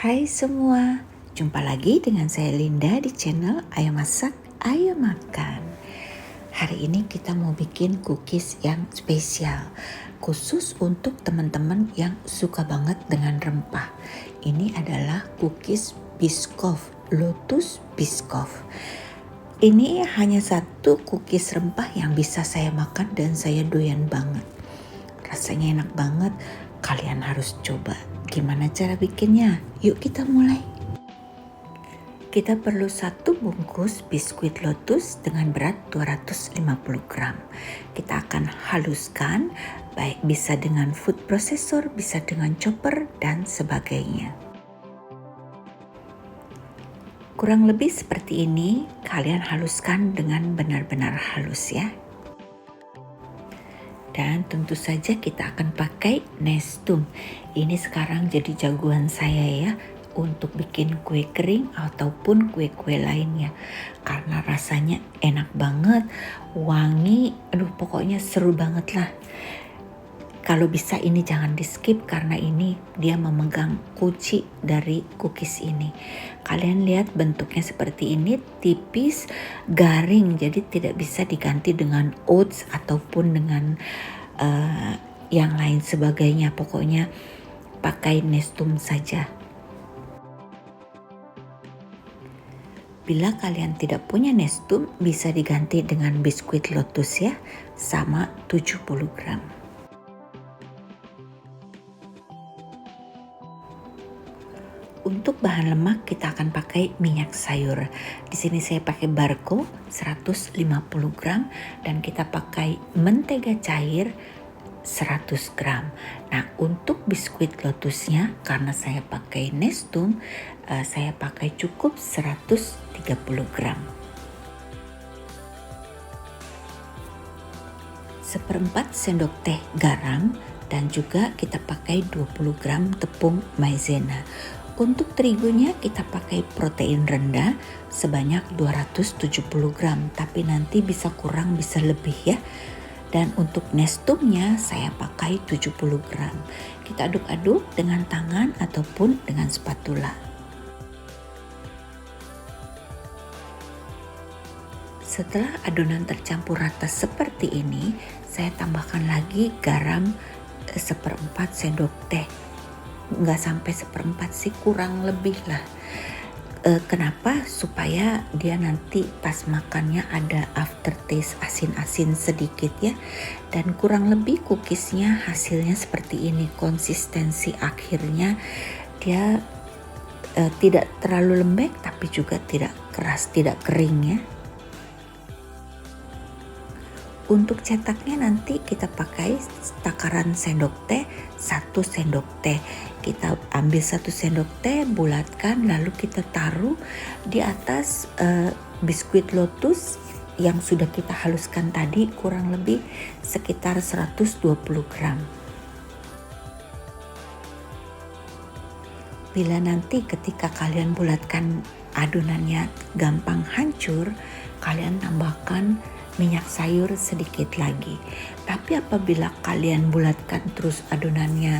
Hai semua, jumpa lagi dengan saya Linda di channel Ayo Masak, Ayo Makan. Hari ini kita mau bikin cookies yang spesial, khusus untuk teman-teman yang suka banget dengan rempah. Ini adalah cookies Biscoff, Lotus Biscoff. Ini hanya satu cookies rempah yang bisa saya makan dan saya doyan banget. Rasanya enak banget, kalian harus coba. Gimana cara bikinnya? Yuk kita mulai. Kita perlu satu bungkus biskuit Lotus dengan berat 250 gram. Kita akan haluskan, baik bisa dengan food processor, bisa dengan chopper, dan sebagainya. Kurang lebih seperti ini, kalian haluskan dengan benar-benar halus ya. Dan tentu saja kita akan pakai Nestum. Ini sekarang jadi jagoan saya ya untuk bikin kue kering ataupun kue-kue lainnya. Karena rasanya enak banget, wangi, pokoknya seru banget lah. Kalau bisa ini jangan di skip karena ini dia memegang kunci dari cookies ini. Kalian lihat bentuknya seperti ini, tipis, garing, jadi tidak bisa diganti dengan oats ataupun dengan yang lain sebagainya. Pokoknya pakai Nestum saja. Bila kalian tidak punya Nestum, bisa diganti dengan biskuit Lotus ya, sama 70 gram. Untuk bahan lemak kita akan pakai minyak sayur. Di sini saya pakai Barco 150 gram dan kita pakai mentega cair 100 gram. Nah, untuk biskuit Lotusnya karena saya pakai Nestum, saya pakai cukup 130 gram. Seperempat sendok teh garam dan juga kita pakai 20 gram tepung maizena. Untuk terigunya kita pakai protein rendah sebanyak 270 gram, tapi nanti bisa kurang bisa lebih ya. Dan untuk Nestumnya saya pakai 70 gram. Kita aduk-aduk dengan tangan ataupun dengan spatula. Setelah adonan tercampur rata seperti ini, saya tambahkan lagi garam seperempat sendok teh. Nggak sampai seperempat sih, kurang lebih lah. Kenapa? Supaya dia nanti pas makannya ada aftertaste asin-asin sedikit ya. Dan kurang lebih cookiesnya hasilnya seperti ini. Konsistensi akhirnya dia tidak terlalu lembek tapi juga tidak keras, tidak kering ya. Untuk cetaknya nanti kita pakai takaran sendok teh, 1 sendok teh. Kita ambil 1 sendok teh, bulatkan, lalu kita taruh di atas biskuit Lotus yang sudah kita haluskan tadi, kurang lebih sekitar 120 gram. Bila nanti ketika kalian bulatkan adonannya gampang hancur, kalian tambahkan minyak sayur sedikit lagi. Tapi apabila kalian bulatkan terus adonannya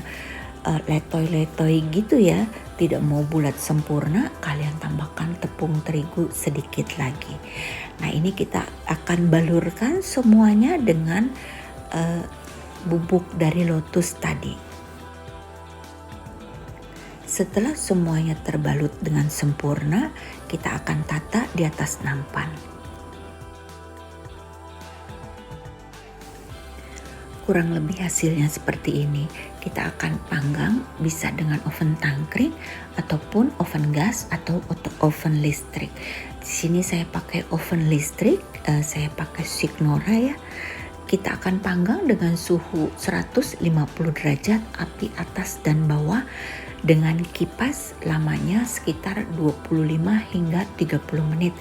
letoy-letoy gitu ya, tidak mau bulat sempurna, kalian tambahkan tepung terigu sedikit lagi. Nah, ini kita akan balurkan semuanya dengan bubuk dari Lotus tadi. Setelah semuanya terbalut dengan sempurna, kita akan tata di atas nampan. Kurang lebih hasilnya seperti ini. Kita akan panggang bisa dengan oven tangkring ataupun oven gas atau oven listrik. Di sini saya pakai oven listrik, saya pakai Signora ya. Kita akan panggang dengan suhu 150 derajat, api atas dan bawah dengan kipas, lamanya sekitar 25 hingga 30 menit.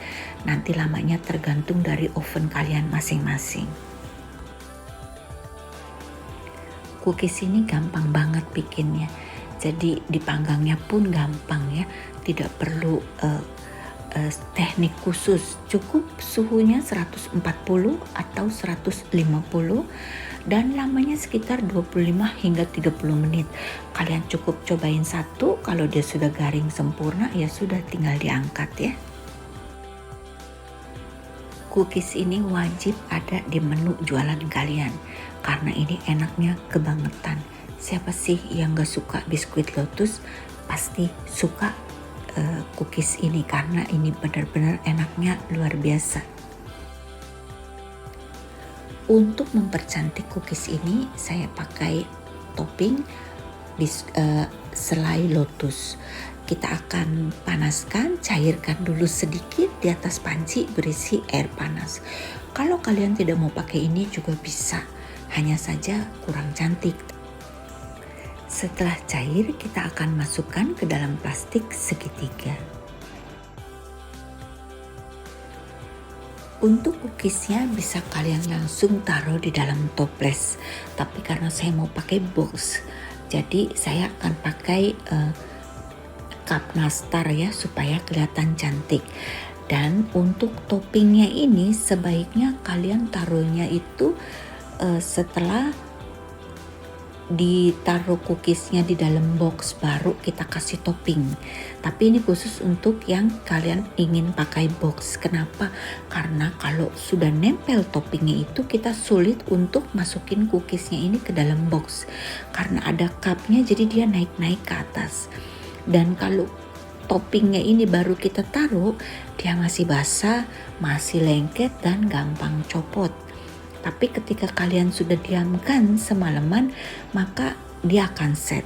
Nanti lamanya tergantung dari oven kalian masing-masing. Cookies ini gampang banget bikinnya, jadi dipanggangnya pun gampang ya, tidak perlu teknik khusus, cukup suhunya 140 atau 150 dan lamanya sekitar 25 hingga 30 menit. Kalian cukup cobain satu, kalau dia sudah garing sempurna ya sudah, tinggal diangkat ya. Cookies ini wajib ada di menu jualan kalian karena ini enaknya kebangetan. Siapa sih yang gak suka biskuit lotus? Pasti suka cookies ini karena ini benar-benar enaknya luar biasa. Untuk mempercantik cookies ini saya pakai topping selai lotus. Kita akan panaskan, cairkan dulu sedikit di atas panci berisi air panas. Kalau kalian tidak mau pakai ini juga bisa, hanya saja kurang cantik. Setelah cair, kita akan masukkan ke dalam plastik segitiga. Untuk cookiesnya bisa kalian langsung taruh di dalam toples, tapi karena saya mau pakai box, jadi saya akan pakai cup nastar ya supaya kelihatan cantik. Dan untuk toppingnya ini sebaiknya kalian taruhnya itu setelah ditaruh cookiesnya di dalam box baru kita kasih topping. Tapi ini khusus untuk yang kalian ingin pakai box. Kenapa? Karena kalau sudah nempel toppingnya itu kita sulit untuk masukin cookiesnya ini ke dalam box karena ada cupnya, jadi dia naik-naik ke atas. Dan kalau toppingnya ini baru kita taruh, dia masih basah, masih lengket dan gampang copot. Tapi ketika kalian sudah diamkan semalaman, maka dia akan set.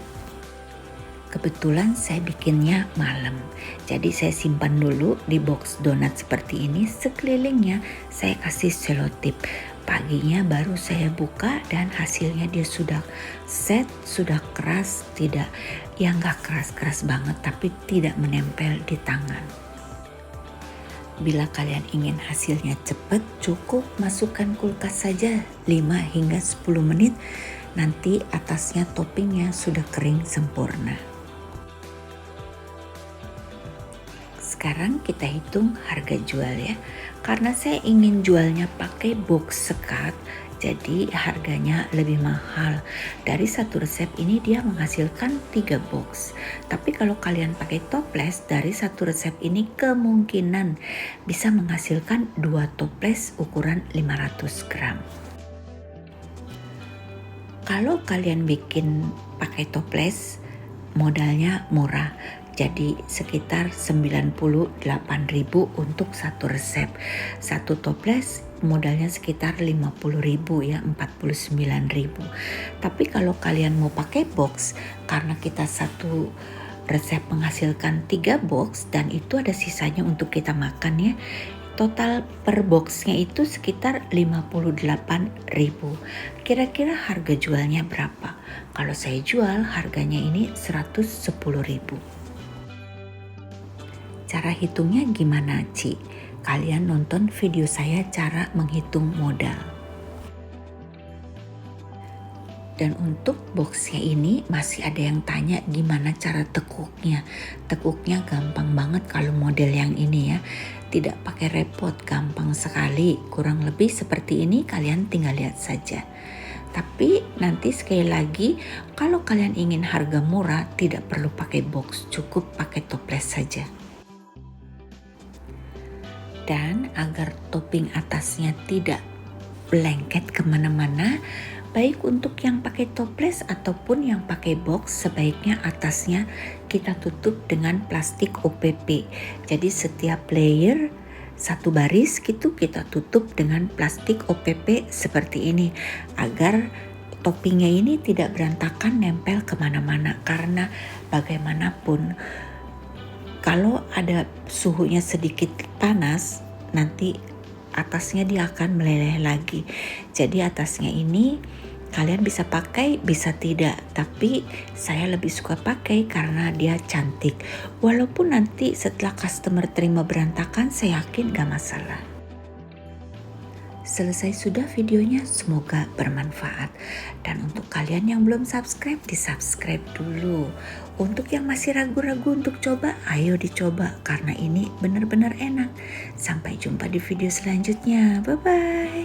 Kebetulan saya bikinnya malam, jadi saya simpan dulu di box donat seperti ini. Sekelilingnya saya kasih selotip. Paginya baru saya buka dan hasilnya dia sudah set, sudah keras, tidak yang gak keras-keras banget tapi tidak menempel di tangan. Bila kalian ingin hasilnya cepat, cukup masukkan kulkas saja 5 hingga 10 menit. Nanti atasnya toppingnya sudah kering sempurna. Sekarang kita hitung harga jual ya. Karena saya ingin jualnya pakai box sekat, jadi harganya lebih mahal. Dari satu resep ini dia menghasilkan 3 box. Tapi kalau kalian pakai toples, dari satu resep ini kemungkinan bisa menghasilkan 2 toples ukuran 500 gram. Kalau kalian bikin pakai toples, modalnya murah. Jadi sekitar 98.000 untuk satu resep. Satu toples modalnya sekitar 50.000 ya, 49.000. Tapi kalau kalian mau pakai box, karena kita satu resep menghasilkan 3 box dan itu ada sisanya untuk kita makan ya. Total per boxnya itu sekitar 58.000. Kira-kira harga jualnya berapa? Kalau saya jual harganya ini 110.000. Cara hitungnya gimana, Ci? Kalian nonton video saya cara menghitung modal. Dan untuk boxnya ini masih ada yang tanya gimana cara tekuknya. Tekuknya gampang banget kalau model yang ini ya. Tidak pakai repot, gampang sekali. Kurang lebih seperti ini, kalian tinggal lihat saja. Tapi nanti sekali lagi, kalau kalian ingin harga murah tidak perlu pakai box, cukup pakai toples saja. Dan agar topping atasnya tidak lengket kemana-mana, baik untuk yang pakai toples ataupun yang pakai box, sebaiknya atasnya kita tutup dengan plastik OPP. Jadi setiap layer satu baris gitu kita tutup dengan plastik OPP seperti ini, agar toppingnya ini tidak berantakan nempel kemana-mana. Karena bagaimanapun kalau ada suhunya sedikit panas, nanti atasnya dia akan meleleh lagi. Jadi atasnya ini kalian bisa pakai, bisa tidak. Tapi saya lebih suka pakai karena dia cantik. Walaupun nanti setelah customer terima berantakan, saya yakin gak masalah. selesai sudah videonya, semoga bermanfaat. Dan untuk kalian yang belum subscribe, di-subscribe dulu. Untuk yang masih ragu-ragu untuk coba, ayo dicoba karena ini benar-benar enak. Sampai jumpa di video selanjutnya. Bye-bye.